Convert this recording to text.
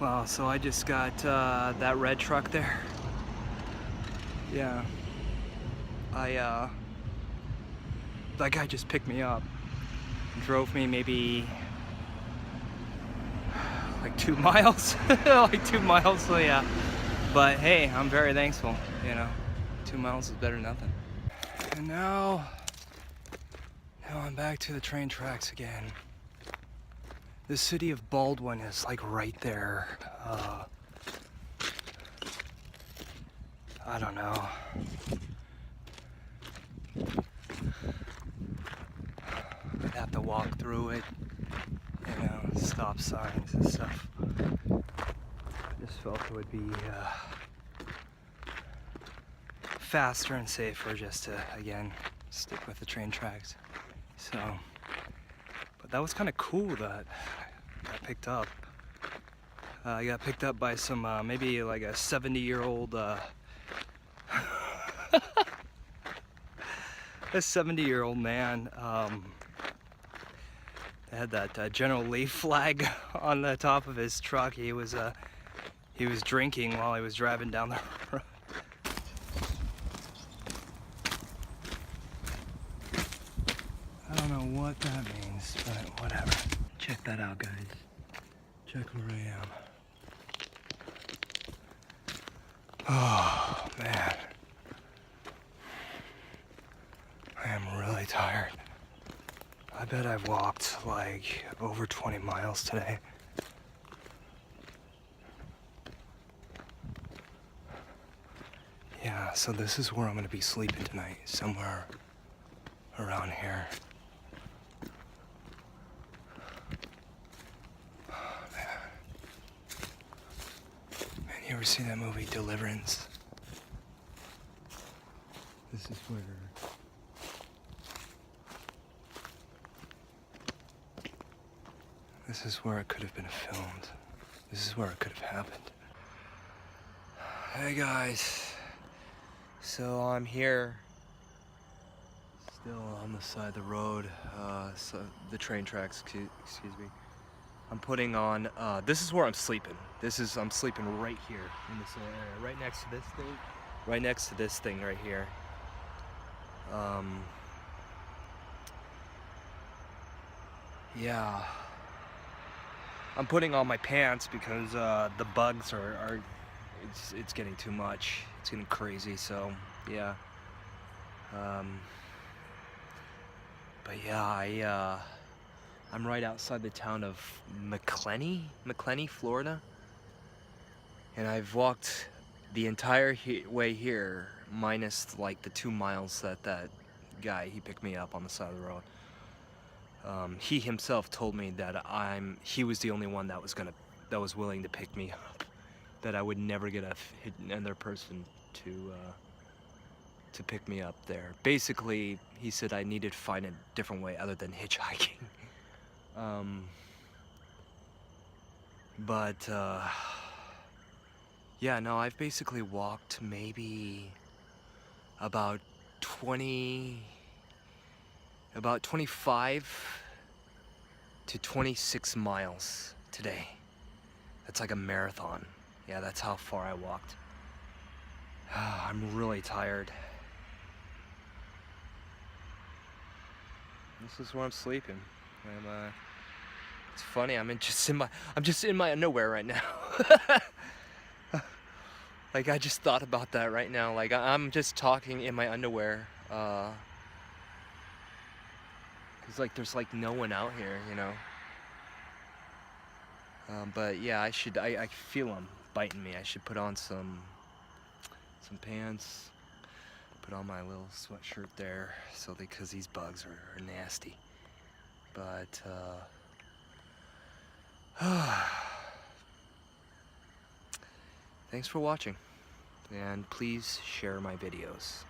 Well, so I just got that red truck there. Yeah. That guy just picked me up. Drove me maybe like 2 miles. Like 2 miles, so yeah. But hey, I'm very thankful, you know. 2 miles is better than nothing. And now I'm back to the train tracks again. The city of Baldwin is like right there. I don't know. I'd have to walk through it, you know, stop signs and stuff. I just felt it would be faster and safer just to, again, stick with the train tracks. So, but that was kind of cool that I got picked up. I got picked up by some, maybe like a 70-year-old, a 70-year-old man. Had that General Lee flag on the top of his truck. He was drinking while he was driving down the road. I don't know what that means, but whatever. Check that out, guys. Check where I am. Oh, man. I am really tired. I bet I've walked like over 20 miles today. Yeah, so this is where I'm gonna be sleeping tonight, somewhere around here. Oh, man, you ever see that movie Deliverance? This is where it could have been filmed. This is where it could have happened. Hey guys, so I'm here, still on the side of the road, so the train tracks, excuse me. I'm putting on, this is where I'm sleeping. I'm sleeping right here in this little area, right next to this thing, right next to this thing right here. Yeah. I'm putting on my pants because the bugs are it's getting too much. It's getting crazy, so yeah. But yeah, I'm right outside the town of McClenny, Florida. And I've walked the entire way here, minus like the 2 miles that guy, he picked me up on the side of the road. He himself told me that he was the only one that was willing to pick me up. That I would never get another person to pick me up there. Basically, he said I needed to find a different way other than hitchhiking. Yeah, no, I've basically walked maybe about 25 to 26 miles today. That's like a marathon. Yeah, that's how far I walked. I'm really tired. This is where I'm sleeping. It's funny. I'm just in my underwear right now. Like I just thought about that right now. Like I'm just talking in my underwear. 'Cause like there's like no one out here, you know. But yeah, I feel them biting me. I should put on some pants, put on my little sweatshirt there, because these bugs are nasty. But thanks for watching, and please share my videos.